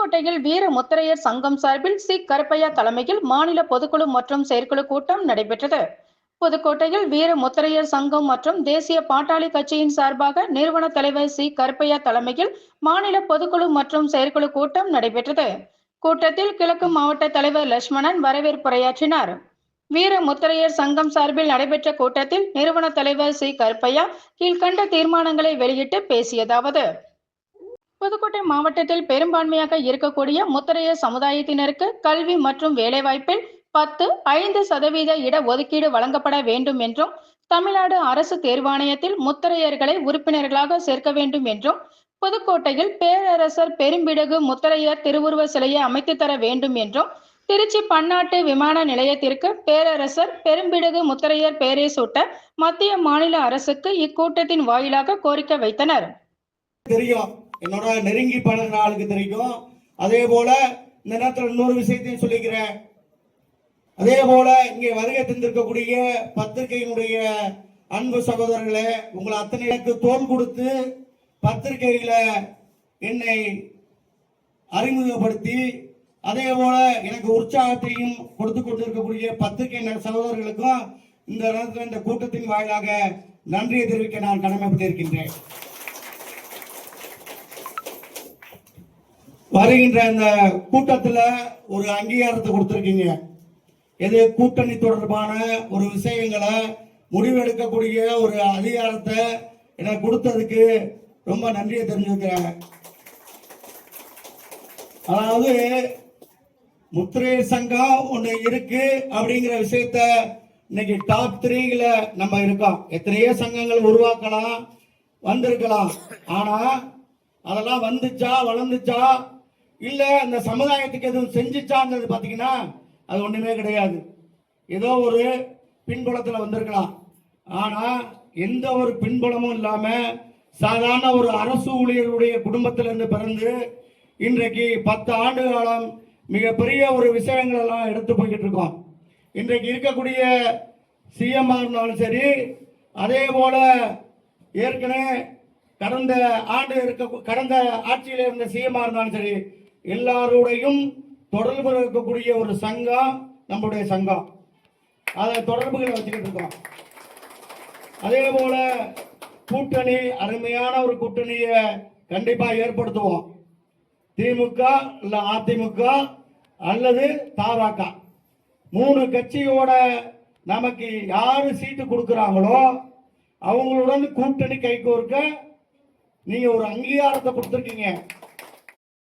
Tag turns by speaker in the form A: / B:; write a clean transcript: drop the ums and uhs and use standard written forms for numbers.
A: புதுக்கோட்டையில் வீர முத்திரையர் சங்கம் சார்பில் சி கருப்பையா தலைமையில் மாநில பொதுக்குழு மற்றும் செயற்குழு கூட்டம் நடைபெற்றது. புதுக்கோட்டையில் வீர முத்திரையர் சங்கம் மற்றும் தேசிய பாட்டாளி கட்சியின் சார்பாக நிறுவன தலைவர் சி கருப்பையா தலைமையில் மாநில பொதுக்குழு மற்றும் செயற்குழு கூட்டம் நடைபெற்றது. கூட்டத்தில் கிழக்கு மாவட்ட தலைவர் லட்சுமணன் வரவேற்புரையாற்றினார். வீர முத்திரையர் சங்கம் சார்பில் நடைபெற்ற கூட்டத்தில் நிறுவன தலைவர் சி கருப்பையா கீழ்கண்ட தீர்மானங்களை வெளியிட்டு பேசியதாவது: புதுக்கோட்டை மாவட்டத்தில் பெரும்பான்மையாக இருக்கக்கூடிய முத்திரையர் சமுதாயத்தினருக்கு கல்வி மற்றும் வேலைவாய்ப்பில் 5% இட ஒதுக்கீடு வழங்கப்பட வேண்டும் என்றும், தமிழ்நாடு அரசு தேர்வாணையத்தில் முத்திரையர்களை உறுப்பினர்களாக சேர்க்க வேண்டும் என்றும், புதுக்கோட்டையில் பேரரசர் பெரும்பிடுகு முத்திரையர் திருவுருவ சிலையை அமைத்து தர வேண்டும் என்றும், திருச்சி பன்னாட்டு விமான நிலையத்திற்கு பேரரசர் பெரும்பிடுகு முத்திரையர் பெயரை சூட்ட மத்திய மாநில அரசுக்கு இக்கூட்டத்தின் வாயிலாக கோரிக்கை வைத்தனர்.
B: என்னோட நெருங்கி பழகிற ஆளுக்கு தெரியும். அதே போல இந்த நேரத்தில் இன்னொரு விஷயத்தையும் சொல்லிக்கிறேன். அதே போல இங்கே வருகை தந்திருக்கக்கூடிய பத்திரிகையினுடைய அன்பு சகோதரர்களே, உங்களை அத்தனைக்கு தோல் கொடுத்து பத்திரிகையில என்னை அறிமுகப்படுத்தி அதே போல எனக்கு உற்சாகத்தையும் கொடுத்து கொண்டிருக்கக்கூடிய பத்திரிகை சகோதரர்களுக்கும் இந்த நேரத்தில் இந்த கூட்டத்தின் வாயிலாக நன்றியை தெரிவிக்க நான் கடமைப்பட்டிருக்கின்றேன். வருகின்ற இந்த கூட்டத்தில் ஒரு அங்கீகாரத்தை கொடுத்திருக்கீங்க. எது கூட்டணி தொடர்பான ஒரு விஷயங்களை முடிவெடுக்கக்கூடிய ஒரு அதிகாரத்தை எனக்கு கொடுத்ததுக்கு ரொம்ப நன்றியை தெரிஞ்சுக்கிறேன். அதாவது முத்திரையர் சங்கம் ஒண்ணு இருக்கு அப்படிங்கிற விஷயத்த இன்னைக்கு டாப் 3ல நம்ம இருக்கோம். எத்தனையோ சங்கங்கள் உருவாக்கலாம், வந்திருக்கலாம். ஆனா அதெல்லாம் வந்துச்சா, வளர்ந்துச்சா, இல்ல இந்த சமுதாயத்துக்கு எதுவும் செஞ்சுச்சாங்கிறது பாத்தீங்கன்னா அது ஒண்ணுமே கிடையாது. ஏதோ ஒரு பின்புலத்துல வந்திருக்கலாம். ஆனா எந்த ஒரு பின்புலமும் இல்லாம சாதாரண ஒரு அரசு ஊழியருடைய குடும்பத்திலிருந்து பிறந்து இன்றைக்கு 10 ஆண்டு காலம் மிகப்பெரிய ஒரு விஷயங்கள் எல்லாம் எடுத்து போய்கிட்டு இருக்கோம். இன்றைக்கு இருக்கக்கூடிய சிஎம் இருந்தாலும் சரி, அதே போல ஏற்கனவே கடந்த ஆட்சியில் இருந்த சிஎம் இருந்தாலும் சரி, எல்லாருடையும் தொடர்பு இருக்கக்கூடிய ஒரு சங்கம் நம்முடைய சங்கம். அதை தொடர்புகளை வச்சுக்கிட்டு இருக்கோம். அதே போல கூட்டணி, அருமையான ஒரு கூட்டணியை கண்டிப்பா ஏற்படுத்துவோம். திமுக இல்ல அதிமுக அல்லது தமாக 3 கட்சியோட நமக்கு யாரு சீட்டு கொடுக்கிறாங்களோ அவங்களுடன் கூட்டணி கைகோர்க்க நீங்க ஒரு அங்கீகாரத்தை கொடுத்திருக்கீங்க.